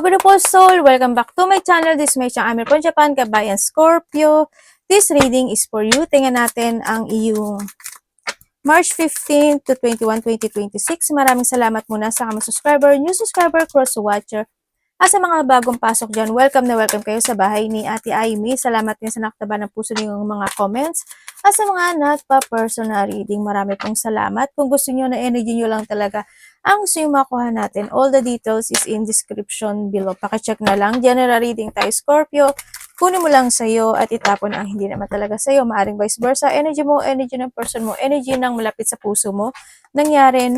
Hello beautiful soul! Welcome back to my channel. This is my channel, Amir from Japan, Kabayan Scorpio. This reading is for you. Tingnan natin ang iyong March 15 to 21, 2026. Maraming salamat muna sa mga subscriber, new subscriber, cross-watcher. Sa mga bagong pasok dyan, welcome na welcome kayo sa bahay ni Ate Aimee. Salamat din sa naktaba ng puso niyong mga comments. Sa mga nagpa-personal reading, marami pong salamat. Kung gusto niyo na energy niyo lang talaga ang gusto nyo makuha natin, all the details is in description below. Pakicheck na lang. General reading tayo, Scorpio. Kunin mo lang sa'yo at itapon ang hindi naman talaga sa'yo. Maaring vice versa. Energy mo, energy ng person mo, energy ng malapit sa puso mo. Nangyayari,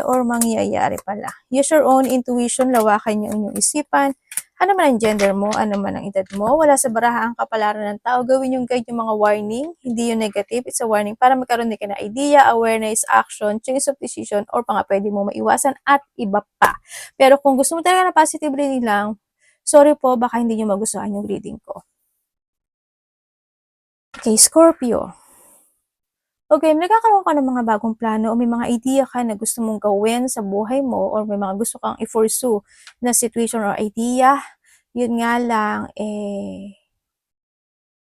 or mangyayari pala. Use your own intuition, lawakan yung inyong isipan. Ano man ang gender mo, ano man ang edad mo, wala sa baraha ang kapalaran ng tao. Gawin yung guide yung mga warning, hindi yung negative. It's a warning para magkaroon din ka na idea, awareness, action, change of decision, or pa nga pwede mo maiwasan at iba pa. Pero kung gusto mo talaga na positive reading lang, sorry po, baka hindi nyo magustuhan yung reading ko. Okay, Scorpio. Okay, nagkakaroon ka ng mga bagong plano o may mga idea ka na gusto mong gawin sa buhay mo or may mga gusto kang i-pursue na situation or idea, yun nga lang,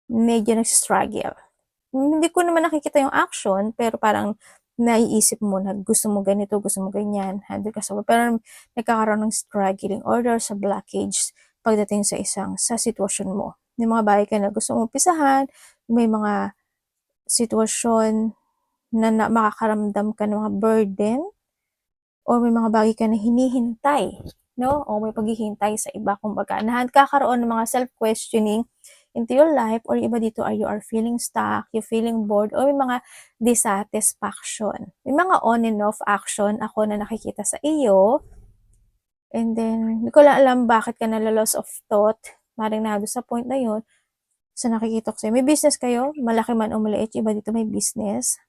medyo nag-struggle. Hindi ko naman nakikita yung action, pero parang naiisip mo na gusto mo ganito, gusto mo ganyan, handle ka sa pero nagkakaroon ng struggling order sa blockage pagdating sa sitwasyon mo. May mga bagay ka na gusto mong pisahan, may mga sitwasyon na makakaramdam ka ng mga burden, o may mga bagay ka na hinihintay, no? O may paghihintay sa iba, kumbaga, nakakaroon ng mga self-questioning into your life, or iba dito, you are feeling stuck, you feeling bored, o may mga dissatisfaction. May mga on and off action ako na nakikita sa iyo, and then, hindi ko lang alam bakit ka nala-loss of thought, maring na sa point na yun, sa nakikita ko sa'yo. May business kayo, malaki man o maliit, iba dito may business.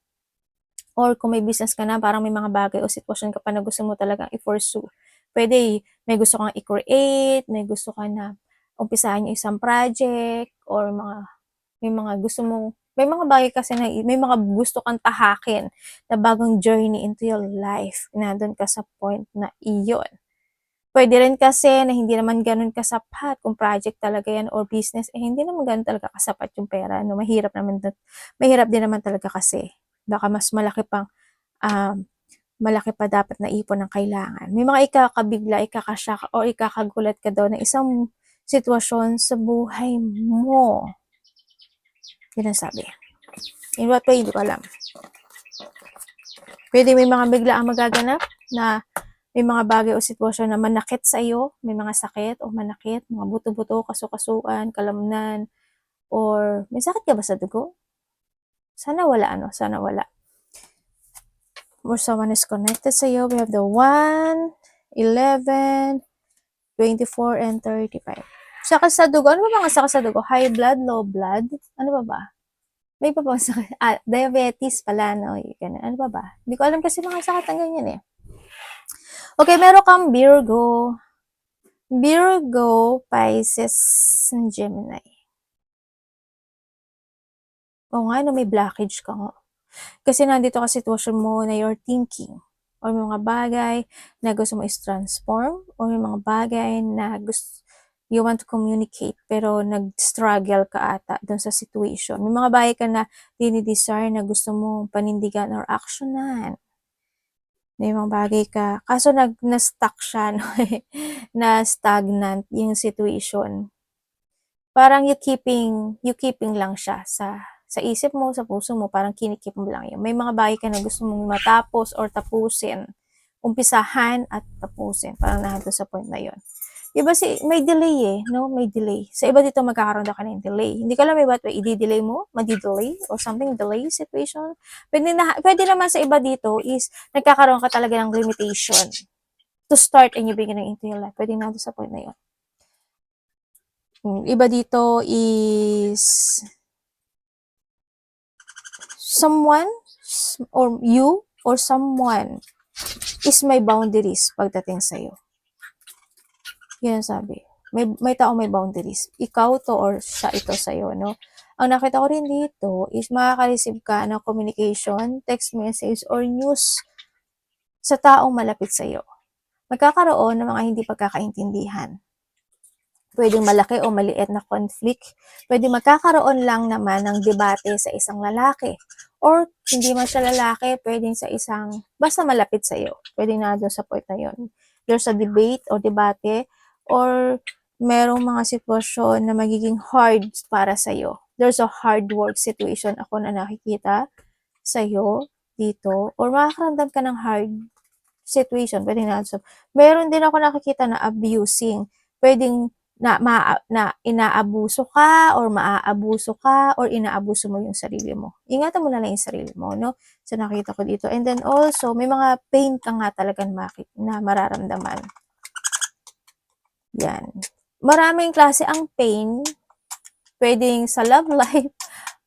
Or kung may business ka na, parang may mga bagay o sitwasyon ka pa na gusto mo talagang i-pursue. Pwede, may gusto kang i-create, may gusto ka na umpisahan yung isang project, or may mga gusto mong, may mga bagay kasi na, may mga gusto kang tahakin na bagong journey into your life. Nandun ka sa point na iyon. Pwede rin kasi na hindi naman ganun kasapat kung project talaga yan or business, hindi naman ganun talaga kasapat yung pera. No? Mahirap din naman talaga kasi. Baka mas malaki pa dapat na ipon ng kailangan. May mga ikakabigla, ikakashock, o ikakagulat ka daw ng isang sitwasyon sa buhay mo. Yun ang sabi. In what way, hindi ko alam. Pwede may mga bigla ang magaganap na may mga bagay o sitwasyon na manakit sa iyo, may mga sakit o manakit, mga buto-buto, kasukasuan, kalamnan, or may sakit ka ba sa dugo? Sana wala, sana wala. Or someone is connected sa iyo. We have the 1, 11, 24, and 35. Sakit sa dugo. Ano ba mga sakit sa dugo? High blood, low blood? Ano ba? May pa bang sakit? Diabetes pala, no? Ganun. Ano ba? Hindi ko alam kasi mga sakit ng ganyan eh. Okay, meron kang Virgo, Pisces, Gemini. O nga, may blockage ka nga. Kasi nandito ka sitwasyon mo na you're thinking, or may mga bagay na gusto mo is-transform, or may mga bagay na you want to communicate, pero nag-struggle ka ata dun sa situation. May mga bagay ka na dinidesire na gusto mo panindigan or actionan. May mga bagay ka, kaso na-stuck siya, no? na stagnant yung situation. Parang you keeping lang siya sa isip mo, sa puso mo, parang kinikip mo lang yun. May mga bagay ka na gusto mong matapos or tapusin. Umpisahan at tapusin. Parang nandito sa point na yun. Iba may delay eh, no? May delay. Sa iba dito magkakaroon ka ng delay. Hindi ko alam may i-delay mo, madi-delay or something, delay situation. Pwede naman sa iba dito is nagkakaroon ka talaga ng limitation to start a new beginning into your life. Pwede nandito sa point na yun. Iba dito is someone or you or someone is may boundaries pagdating sa'yo. Yun ang sabi. May tao may boundaries. Ikaw to or siya ito sa'yo, no? Ang nakita ko rin dito is makaka-receive ka ng communication, text message, or news sa taong malapit sa'yo. Magkakaroon ng mga hindi pagkakaintindihan. pwedeng malaki o maliit na conflict. Pwede magkakaroon lang naman ng debate sa isang lalaki. Or hindi man siya lalaki, pwedeng sa isang, basta malapit sa iyo. Pwedeng na doon sa point na yun. There's a debate o debate or merong mga sitwasyon na magiging hard para sa iyo. There's a hard work situation ako na nakikita sa iyo dito. Or makakaramdam ka ng hard situation. Pwedeng na, so, meron din ako nakikita na abusing. Pwedeng na inaabuso ka or maaabuso ka or inaabuso mo yung sarili mo. Ingatan mo na lang yung sarili mo, no? So, nakita ko dito. And then also, may mga pain ka nga talaga na mararamdaman. Yan. Maraming klase ang pain. Pwedeng sa love life,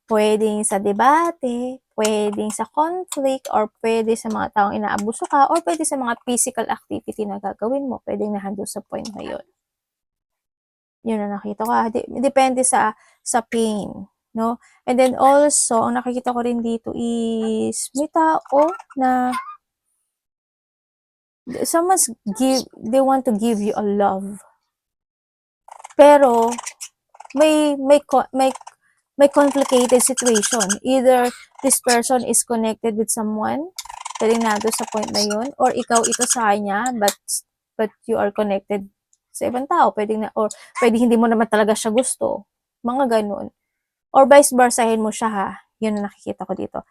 pwedeng sa debate, pwedeng sa conflict, or pwede sa mga taong inaabuso ka, or pwede sa mga physical activity na gagawin mo. Pwedeng nahandle sa point na yun. Yun na nakita ko. Depende sa pain, no? And then also, ang nakikita ko rin dito is may tao na they want to give you a love. Pero may complicated situation. Either this person is connected with someone, pwedeng na doon sa point na yun, or ikaw ito sa kanya, but you are connected sa ibang tao, pwedeng na, or pwedeng hindi mo naman talaga siya gusto, mga ganun. Or vice versahin mo siya ha, yun ang nakikita ko dito.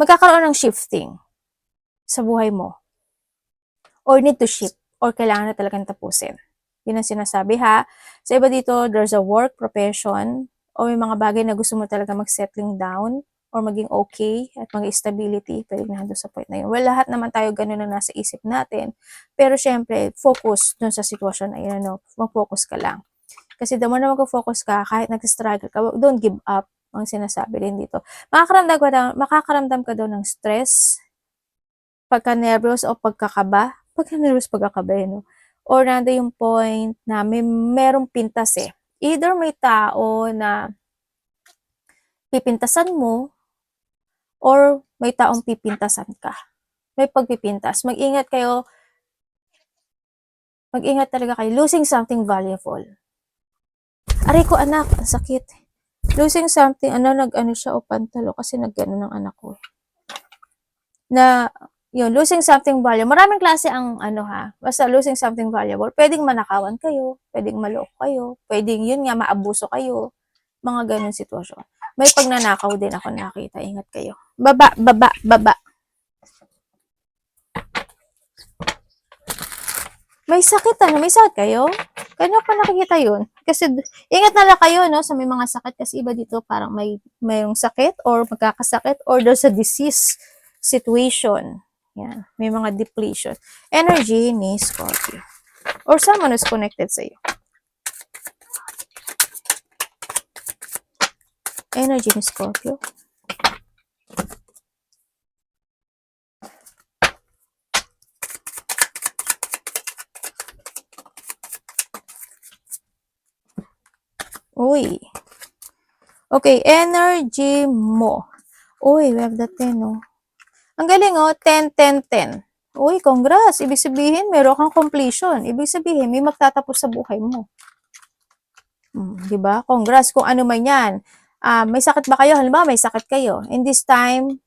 Magkakaroon ng shifting sa buhay mo, or need to shift, or kailangan na talagang tapusin. Yun ang sinasabi ha. Sa iba dito, there's a work, profession, o may mga bagay na gusto mo talaga mag-settling down, or maging okay, at mag-stability, pwede na doon sa point na yun. Well, lahat naman tayo ganun na nasa isip natin. Pero syempre, focus dun sa sitwasyon na yun, no? Mag-focus ka lang. Kasi the more na mag-focus ka, kahit nag-struggle ka, don't give up, ang sinasabi rin dito. Makakaramdam ka daw ng stress, pagka-nervous o pagkakaba. Pagka-nervous, pagkakaba, no? Or nando yung point na merong pintas eh. Either may tao na pipintasan mo, or may taong pipintasan ka. May pagpipintas. Mag-ingat talaga kayo. Losing something valuable. Aray ko anak, ang sakit. Losing something, nag-ano siya o pantalo kasi nag-ano ng anak ko. Na, yun, losing something valuable. Maraming klase ang basta losing something valuable. Pwedeng manakawan kayo, pwedeng maloko kayo, pwedeng yun nga, maabuso kayo. Mga ganun sitwasyon. May pagnanakaw din ako nakita. Ingat kayo. Baba. May sakit may sakit kayo? Kanya pa nakikita yun? Kasi, ingat na lang kayo, no, sa may mga sakit. Kasi iba dito, parang mayroong sakit, or magkakasakit, or there's a disease situation. Yan. May mga depletion. Energy ni Scorpio. Or someone who's connected sa iyo. Energy ni Scorpio. Uy. Okay, energy mo. Uy, we have the 10, no? Ang galing, 10, 10, 10. Uy, congrats. Ibig sabihin, meron kang completion. Ibig sabihin, may magtatapos sa buhay mo. Diba? Congrats kung ano man yan. May sakit ba kayo? Halimbawa, may sakit kayo. And this time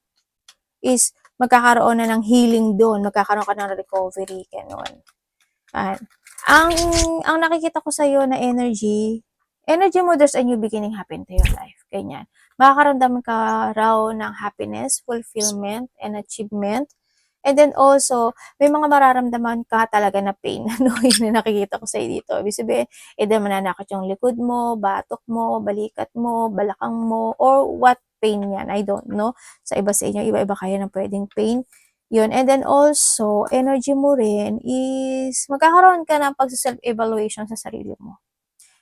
is magkakaroon na ng healing doon. Magkakaroon ka ng recovery. Ganun. Ang nakikita ko sa iyo na energy mo, there's a new beginning happen to your life. Ganyan. Makakaramdam ka raw ng happiness, fulfillment, and achievement. And then also, may mga mararamdaman ka talaga na pain. Yun na nakikita ko sa iyo dito. Ibig sabihin, either mananakit yung likod mo, batok mo, balikat mo, balakang mo, or what pain yan. I don't know. Sa iba sa inyo, iba-iba kayo ng pwedeng pain. Yun. And then also, energy mo rin is magkakaroon ka ng pag-self-evaluation sa sarili mo.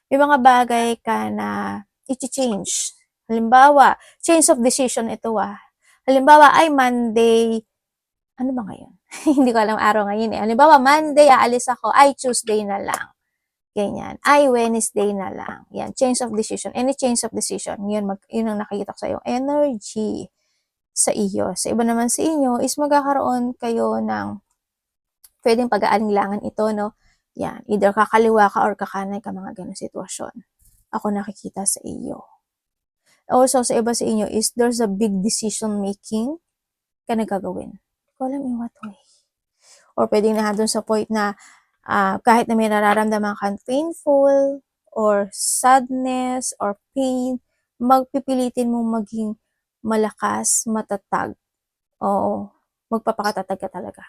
May mga bagay ka na i-change. Halimbawa, change of decision ito Halimbawa, ay Monday, ano ba ngayon? Hindi ko alam araw ngayon eh. Halimbawa, Monday, aalis ako, ay Tuesday na lang. Ganyan. Ay Wednesday na lang. Yan, change of decision. Any change of decision. Yun ang nakikita ko sa iyo. Energy sa iyo. Sa iba naman sa inyo is magkakaroon kayo ng pwedeng pag-aalinlangan ito, no? Yan, either kakaliwa ka or kakanan ka, mga ganong sitwasyon. Ako nakikita sa iyo. Also, sa iba sa inyo is there's a big decision making ka na gagawin. Hindi ko alam in what way. Or pwedeng na sa point na kahit na may nararamdaman kang painful or sadness or pain, magpipilitin mong maging malakas, matatag. Oo, magpapakatatag ka talaga.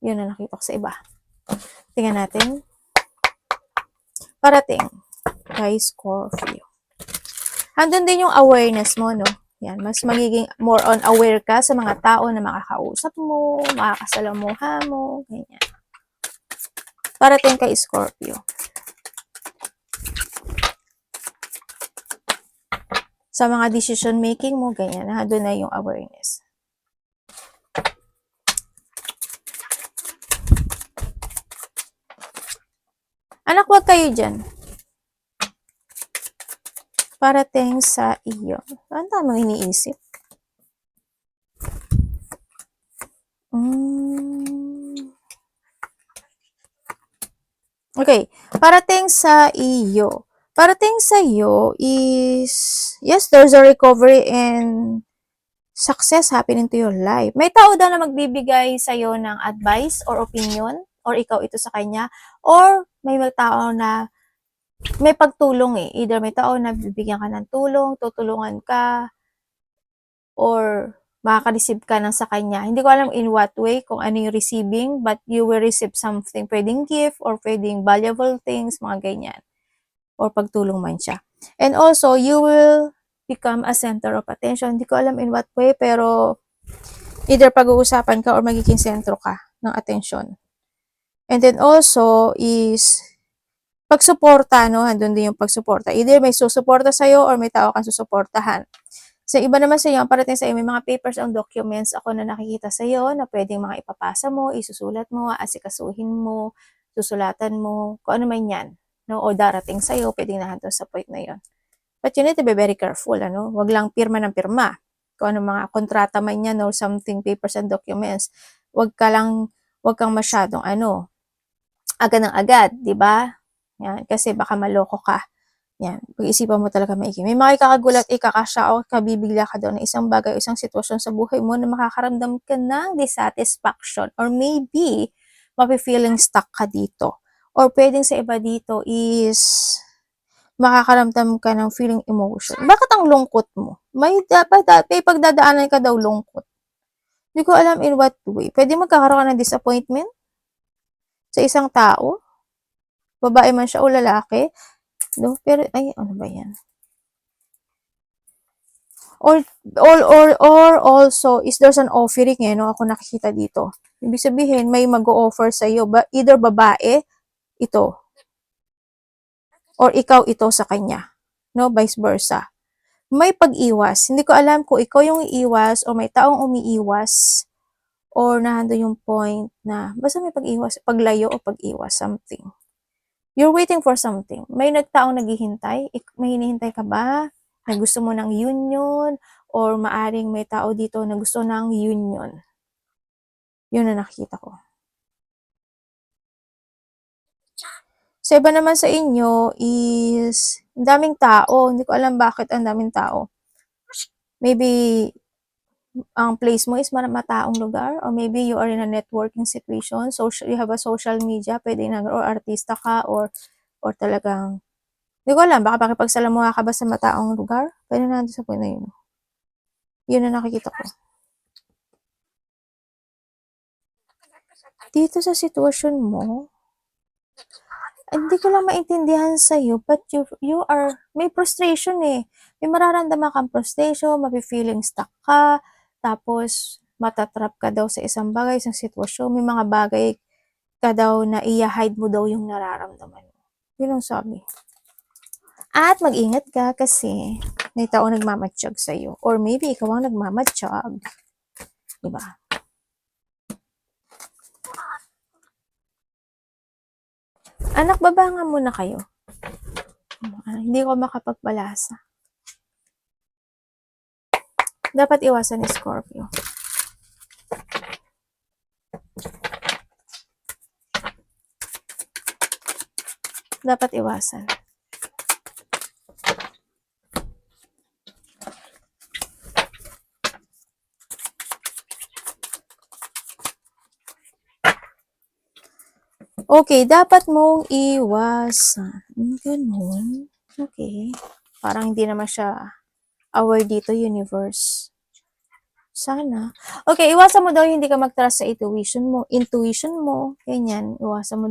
Yun ang nakita ko sa iba. Tingnan natin. Parating kay Scorpio. Andun din yung awareness mo, no? Yan, mas magiging more on aware ka sa mga tao na makakausap mo, makakasalamuha mo, ganyan. Parating kay Scorpio. Sa mga decision making mo, ganyan, doon na yung awareness. Anak, wag kayo dyan. Parating sa iyo. Ano tamang iniisip? Okay, parating sa iyo. Parating sa iyo is, yes, there's a recovery and success happening to your life. May tao daw na magbibigay sa iyo ng advice or opinion, or ikaw ito sa kanya, or may tao na may pagtulong eh. Either may tao na bibigyan ka ng tulong, tutulungan ka, or makaka-receive ka ng sa kanya. Hindi ko alam in what way, kung ano yung receiving, but you will receive something. Pwedeng gift, or pwedeng valuable things, mga ganyan. Or pagtulong man siya. And also, you will become a center of attention. Hindi ko alam in what way, pero either pag-uusapan ka or magiging sentro ka ng attention. And then also is pagsuporta, no? Andun din yung pagsuporta. Either may susuporta sa'yo or may tao kang susuportahan. Sa iba naman sa iyo, parating sa iyo, may mga papers and documents ako na nakikita sa iyo na pwedeng mga ipapasa mo, isusulat mo, asikasuhin mo, susulatan mo, kung ano man yan. No? O darating sa iyo, pwedeng nahanto sa point na yon. But you need to be very careful. Ano? Wag lang pirma ng pirma. Kung ano mga kontrata man yan or something, papers and documents. Wag kang masyadong agad ng agad, di ba? Yan, kasi baka maloko ka. Yan, pag-isipan mo talaga maigi. May mga ikakagulat, ikakasya o kabibigla ka daw na isang bagay o isang sitwasyon sa buhay mo na makakaramdam ka ng dissatisfaction or maybe mapi-feeling stuck ka dito. Or pwedeng sa iba dito is makakaramdam ka ng feeling emotion. Bakit ang lungkot mo? May pagdadaanan ka daw lungkot. Hindi ko alam in what way. Pwede magkakaroon ka ng disappointment sa isang tao. Babae man siya o lalaki. No? Pero, ano ba yan? Or also, is there's an offering no? Ako nakikita dito. Ibig sabihin, may mag-o-offer sa iyo. Either babae, ito. Or ikaw ito sa kanya. No? Vice versa. May pag-iwas. Hindi ko alam kung ikaw yung iiwas o may taong umiiwas or nahando yung point na basta may pag-iwas, paglayo o pag-iwas, something. You're waiting for something. May nagtaong naghihintay. May hinihintay ka ba? Na gusto mo ng union? Or maaring may tao dito na gusto ng union? Yun na nakikita ko. Sa iba naman sa inyo is ang daming tao. Hindi ko alam bakit ang daming tao. Maybe ang place mo is mataong lugar or maybe you are in a networking situation. You have a social media, pwede na or artista ka or talagang hindi ko alam, baka pakipagsalamuha ka ba sa mataong lugar? Pwede na sa point na yun. Yun na nakikita ko. Dito sa sitwasyon mo, hindi ko lang maintindihan sa'yo, but you are, may frustration eh. May mararamdaman kang frustration, mapi-feeling stuck ka, tapos matatrap ka daw sa isang bagay, isang sitwasyon, may mga bagay ka daw na i-hide mo daw yung nararamdaman mo. Yun ang sabi. At mag-ingat ka kasi may tao nagmamatsyag sa'yo. Or maybe ikaw ang nagmamatsyag. Diba? Anak, baba nga muna kayo. Hindi ko makapagbalasa. Dapat iwasan ni Scorpio. dapat iwasan. Okay, dapat mong iwasan. Ganun. Okay. Parang hindi naman siya aware dito, universe. Sana. Okay, iwasan mo daw yung hindi ka mag-trust sa intuition mo, ganyan. Iwasan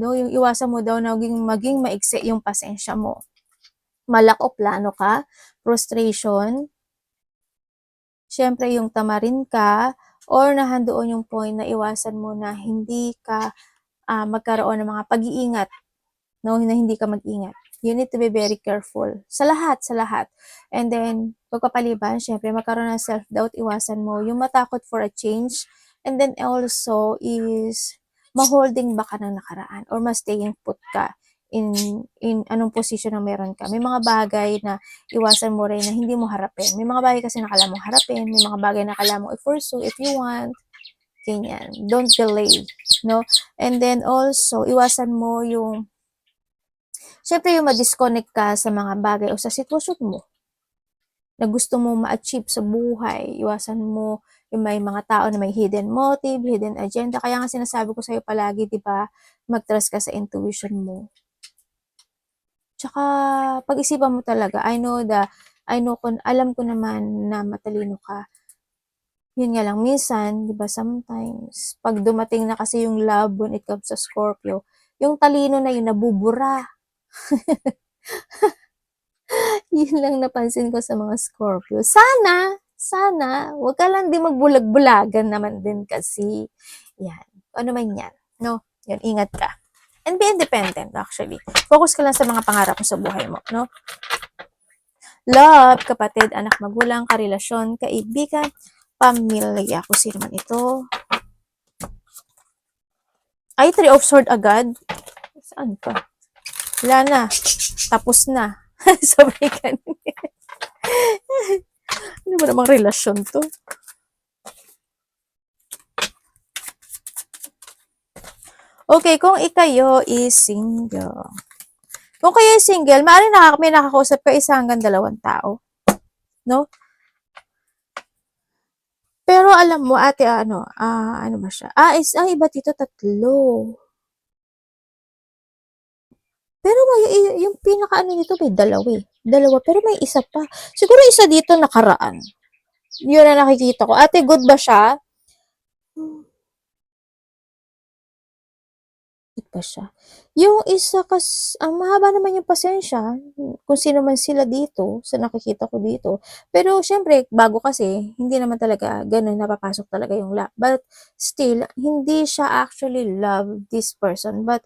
mo daw, na maging maigsi yung pasensya mo. Malak o plano ka, frustration, syempre yung tamarin ka, or nahandoon yung point na iwasan mo na hindi ka magkaroon ng mga pag-iingat, no, na hindi ka mag-ingat. You need to be very careful. Sa lahat, sa lahat. And then, pagpapaliban, syempre, magkaroon ng self-doubt, iwasan mo. Yung matakot for a change. And then also is, ma-holding back ka ng nakaraan or ma-staying put ka in anong position na meron ka. May mga bagay na iwasan mo rin na hindi mo harapin. May mga bagay kasi na kailangan mo harapin. May mga bagay na kailangan mo i-pursue if you want. Ganyan. Don't delay. No? And then also, iwasan mo yung syempre yung ma-disconnect ka sa mga bagay o sa sitwasyon mo na gusto mo ma-achieve sa buhay. Iwasan mo yung may mga tao na may hidden motive, hidden agenda. Kaya nga sinasabi ko sa'yo palagi, di ba, mag-trust ka sa intuition mo. Tsaka, pag-isipan mo talaga, alam ko naman na matalino ka. Yun nga lang, minsan, di ba, sometimes, pag dumating na kasi yung love when it comes sa Scorpio, yung talino na yun, nabubura. Yun lang napansin ko sa mga Scorpio. Sana, wag ka lang din magbulag-bulagan naman din kasi. Yan. Ano man yan. No? Yan, ingat ka. And be independent, actually. Focus ka lang sa mga pangarap mo sa buhay mo, no? Love, kapatid, anak, magulang, karelasyon, kaibigan, pamilya. Kung sino man ito. Ay, 3 of Swords agad. Saan pa? Wala na. Tapos na. Sabay ganun. Ano ba namang relasyon to? Okay, kung ikayo is single. Kung kayo is single, maaaring may nakakausap ka isa hanggang 2 tao. No? Pero alam mo, ate, ano ba siya? Iba dito, 3. Pero yung pinaka-ano nito, may 2 eh. 2, pero may isa pa. Siguro isa dito nakaraan. Yun na nakikita ko. Ate, good ba siya? Good ba siya? Yung isa mahaba naman yung pasensya, kung sino man sila dito, sa nakikita ko dito. Pero syempre, bago kasi, hindi naman talaga ganun napapasok talaga yung love. But still, hindi siya actually love this person, but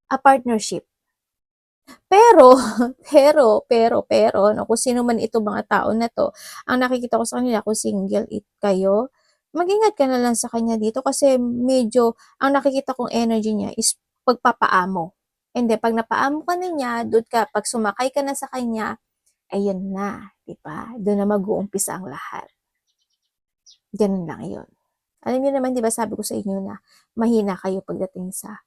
a partnership. Pero, no, kung sino man ito mga tao na to, ang nakikita ko sa kanila, kung single kayo, mag-ingat ka na lang sa kanya dito kasi medyo, ang nakikita kong energy niya is pagpapaamo. And then, pag napaamo ka na niya, doon ka, pag sumakay ka na sa kanya, ayun na, di ba? Doon na mag-uumpisa ang lahat. Ganun lang yun. Alam niyo naman, di ba, sabi ko sa inyo na mahina kayo pagdating sa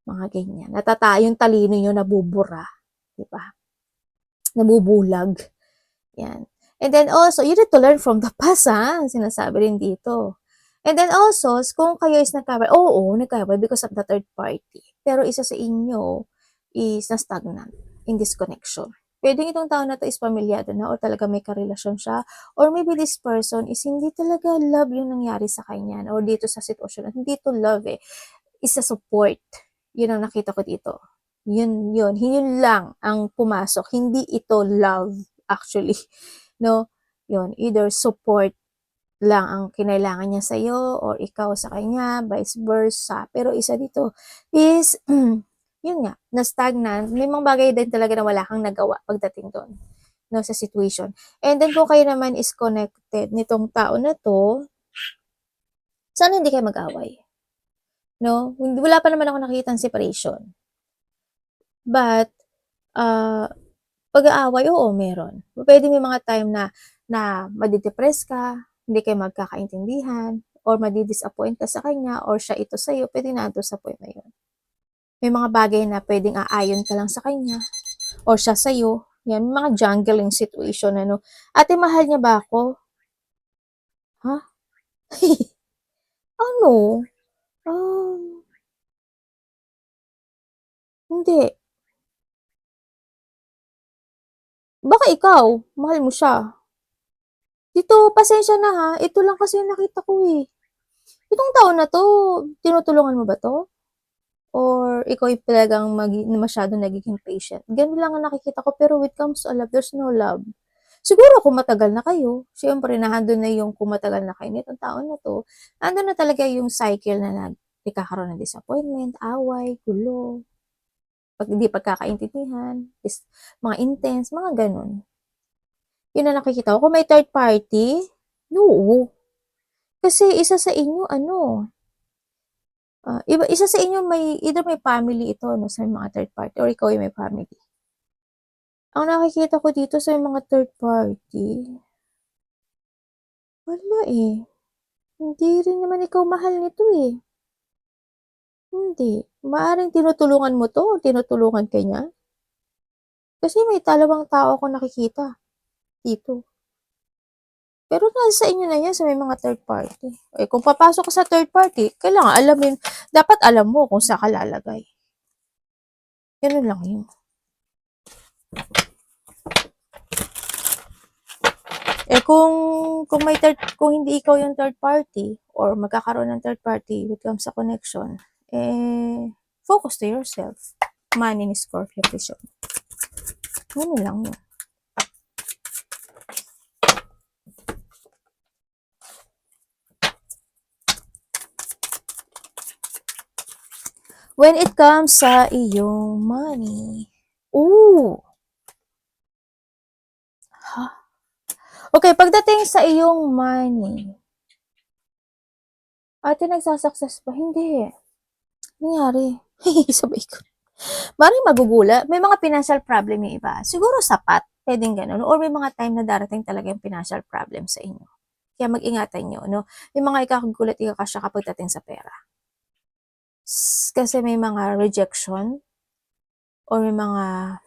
mga ganyan. Yung talino nyo nabubura. Diba? Nabubulag. Yan. And then also, you need to learn from the past, ha? Sinasabi rin dito. And then also, kung kayo is nagkaway, nagkaway because of the third party. Pero isa sa inyo is na-stagnant in this connection. Pwedeng itong tao na to is pamilyado na or talaga may karelasyon siya or maybe this person is hindi talaga love yung nangyari sa kanya or dito sa sitwasyon. Hindi to love is a support. Yun ang nakita ko dito. Yun lang ang pumasok. Hindi ito love, actually. No? Yun, either support lang ang kinailangan niya sa'yo or ikaw sa kanya, vice versa. Pero isa dito is, yun nga, na-stagnant. May mga bagay din talaga na wala kang nagawa pagdating doon, no, sa situation. And then, kung kayo naman is connected nitong tao na to, sana hindi kayo mag-away. No? Wala pa naman ako nakikita ng separation. But, pag-aaway, oo, meron. Pwede may mga time na madidepress ka, hindi kayo magkakaintindihan, or madidisappoint ka sa kanya, or siya ito sa'yo, pwede na doon sa point na yun. May mga bagay na pwedeng aayon ka lang sa kanya or siya sa'yo. Yan, mga jungling situation, ano. Ate, mahal niya ba ako? Ha? Ano? Um, hindi. Baka ikaw, mahal mo siya. Dito, pasensya na ha. Ito lang kasi yung nakita ko eh. Itong taon na 'to, tinutulungan mo ba 'to? Or ikaw yung talagang masyadong nagiging patient? Gano'n lang ang nakikita ko, pero when it comes to love, there's no love. Siguro kung matagal na kayo, siyempre nandun na yung kung matagal na kayo nitong taon na 'to, nandun na talaga yung cycle na nagkakaroon ng disappointment, away, gulo, hindi pagkakaintindihan, mga intense, mga gano'n. Yun ang nakikita ko. Kung may third party, no. Kasi isa sa inyo ano, isa sa inyo may either may family ito 'no, sa mga third party or ikaw yung may family. Ang nakikita ko dito sa mga third party, wala eh. Hindi rin naman ikaw mahal nito eh. Hindi. Maaaring tinutulungan mo 'to o tinutulungan ka niya. Kasi may dalawang tao akong nakikita dito. Pero nasa inyo na 'yan sa may mga third party. Eh, kung papasok ka sa third party, kailangan dapat alam mo kung saan ka lalagay. Gano'n lang 'yun. Eh, kung hindi ikaw yung third party or magkakaroon ng third party when it comes sa connection, eh, focus to yourself. Money ni Scorpio Vision. Gano'n lang 'yun. When it comes sa iyong money. Ooh! Ha? Okay, pagdating sa iyong money, ate, nagsasucess ba? Hindi. Nangyari. Sabay ko. Maring magugula. May mga financial problem yung iba. Siguro sapat. Pwedeng ganun. Or may mga time na darating talaga yung financial problem sa inyo. Kaya mag-ingatan nyo, no? May mga ikagugulat, ikakasya kapag dating sa pera. Kasi may mga rejection or may mga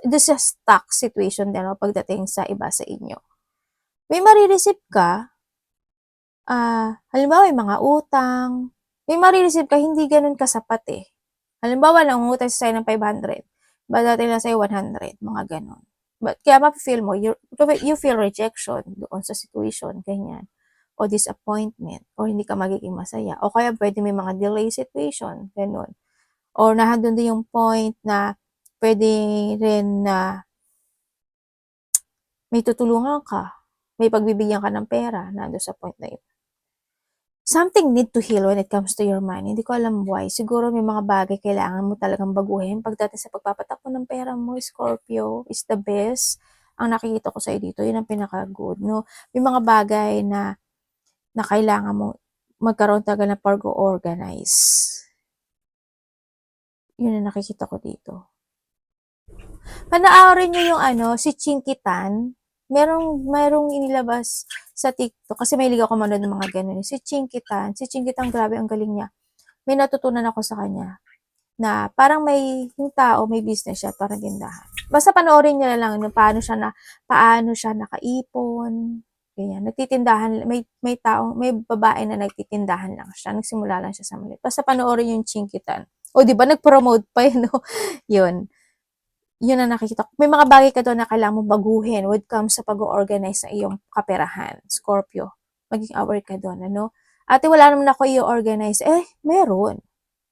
this is stuck situation din, no? Pagdating sa iba sa inyo. May marireceive ka, halimbawa may mga utang, may marireceive ka, hindi ganun kasapat eh. Halimbawa, nangungutang sa sa'yo ng 500, dadating lang sa'yo 100, mga ganon. But kaya mafe-feel mo, you feel rejection doon sa situation, ganyan. O disappointment, o hindi ka magiging masaya. O kaya pwede may mga delay situation, ganon. Or nandun din yung point na pwede rin na may tutulungan ka, may pagbibigyan ka ng pera, nandun sa point na yun. Something need to heal when it comes to your money. Hindi ko alam why. Siguro may mga bagay kailangan mo talagang baguhin. Pagdating sa pagpapatakbo ng pera mo, Scorpio is the best. Ang nakikita ko sa'yo dito, yun ang pinaka-good, no? May mga bagay na kailangan mo magkaroon talaga ng pag-organize. Yun ang nakikita ko dito. Panoorin nyo yung si Chinkitan. Merong inilabas sa TikTok kasi mahilig ako manood ng mga ganun. Si Chinkitan, grabe ang galing niya. May natutunan ako sa kanya na parang yung tao, may business siya, parang tindahan. Basta panoorin niya lang no, paano siya nakaipon. Ganyan. Nagtitindahan, may babae na nagtitindahan lang siya. Nagsimula lang siya sa maliit. Basta panoorin yung Chinkitan. O, di ba nag-promote pa yun, no? Yun. Yun ang nakikita ko. May mga bagay ka doon na kailangan mong baguhin when it comes sa pag-organize sa iyong kaperahan. Scorpio, maging aware ka doon, ano? Ate, wala naman ako i-organize. Meron.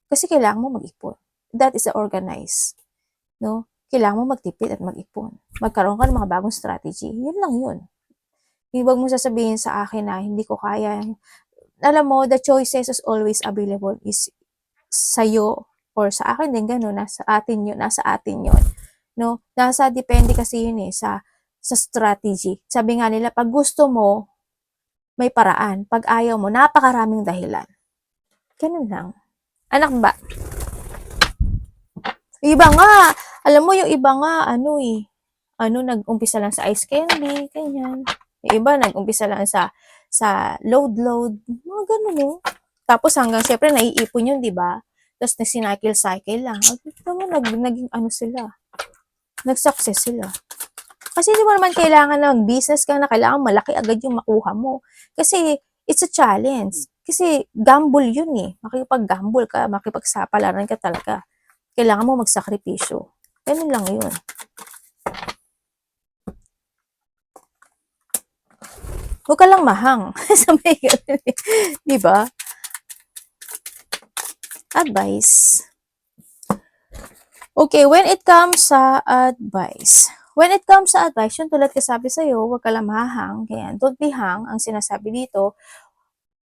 Kasi kailangan mo mag-ipon. That is organize. No? Kailangan mo magtipid at mag-ipon. Magkaroon ka ng mga bagong strategy. Yun lang yun. Huwag mo sasabihin sa akin na hindi ko kaya. Alam mo, the choices is always available is sa'yo or sa akin din gano'n, nasa atin yun. No? Depende kasi yun sa strategy. Sabi nga nila, pag gusto mo, may paraan. Pag ayaw mo, napakaraming dahilan. Ganun lang. Anak ba? Iba nga, alam mo yung iba nga, nag-umpisa lang sa ice candy, ganyan. Yung iba, nag-umpisa lang sa load, mga ganun, no? Tapos hanggang, syempre, naiipon yun, di ba? Tapos nagsincycle-cycle lang. Naging ano sila, nag-success sila. Kasi hindi mo naman kailangan ng business ka na kailangan malaki agad yung makuha mo. Kasi it's a challenge. Kasi gamble yun eh. Makipag-gamble ka, makipagsapalaran ka talaga. Kailangan mo magsakripisyo. Ganun lang yun. Huwag ka lang mahang. Diba? Advice. Okay, when it comes sa advice. When it comes sa advice, yung tulad ko sabi sa'yo, huwag ka lang mahang. Ganyan, don't be hang. Ang sinasabi dito,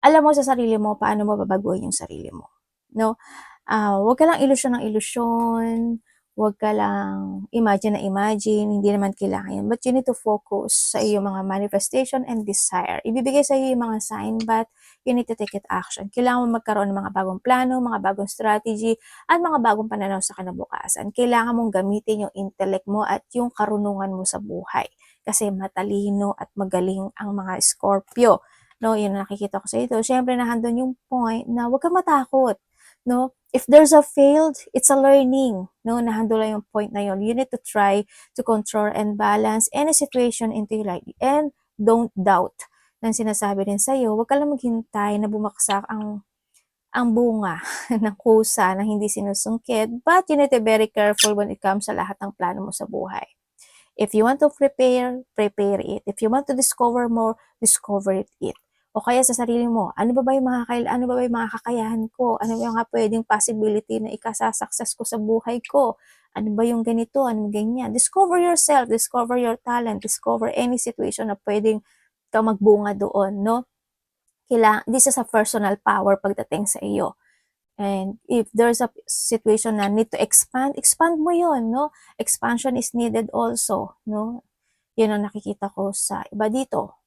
alam mo sa sarili mo, paano mo babaguhin yung sarili mo. No? Huwag ka lang ilusyon ng ilusyon. Huwag ka lang imagine na imagine. Hindi naman kailangan yun. But you need to focus sa iyong mga manifestation and desire. Ibibigay sa iyo yung mga sign, but you need to take it action. Kailangan mo magkaroon ng mga bagong plano, mga bagong strategy, at mga bagong pananaw sa kinabukasan. Kailangan mong gamitin yung intellect mo at yung karunungan mo sa buhay. Kasi matalino at magaling ang mga Scorpio. No, yun ang nakikita ko sa ito. Siyempre, nahandun yung point na huwag kang matakot. No, if there's a failed, it's a learning. No, nahandun lang yung point na yun. You need to try to control and balance any situation into your life. And don't doubt. Nang sinasabi din sa'yo, huwag ka lang maghintay na bumaksak ang bunga ng kusa na hindi sinusungkit. But you need to be very careful when it comes sa lahat ng plano mo sa buhay. If you want to prepare it. If you want to discover more, discover it. O kaya sa sarili mo, ano ba yung mga kakayahan ko? Ano ba yung mga pwedeng possibility na ikasasuccess ko sa buhay ko? Ano ba yung ganito? Ano ganyan? Discover yourself, discover your talent, discover any situation na pwedeng ka magbunga doon, no? This is a personal power pagdating sa iyo. And if there's a situation na need to expand mo yun, no? Expansion is needed also, no? Yun ang nakikita ko sa iba dito.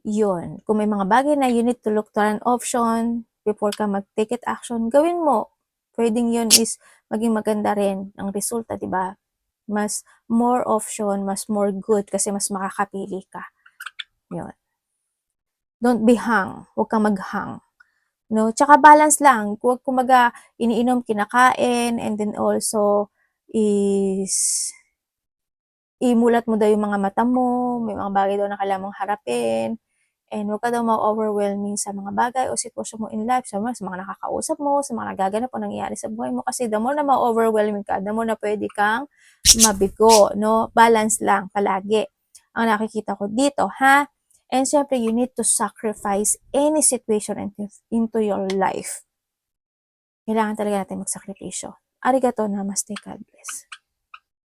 Yun. Kung may mga bagay na you need to look to an option before ka mag-take it action, gawin mo. Pwedeng yun is maging maganda rin ang resulta, di ba? Mas more option, mas more good kasi mas makakapili ka. Yun. Don't be hang. Huwag kang maghang. No? Tsaka balance lang. Huwag kumaga iniinom, kinakain, and then also is imulat mo daw yung mga mata mo, may mga bagay daw na kailangan mong harapin, and huwag ka daw ma-overwhelming sa mga bagay o sitwasyon mo in life, sa mga nakakausap mo, sa mga nagaganap o nangyayari sa buhay mo, kasi the more na ma-overwhelming ka, the more na pwede kang mabigo, no? Balance lang palagi. Ang nakikita ko dito, ha? And syempre, you need to sacrifice any situation into your life. Kailangan talaga natin magsakripisyo. Arigato, namaste, God bless.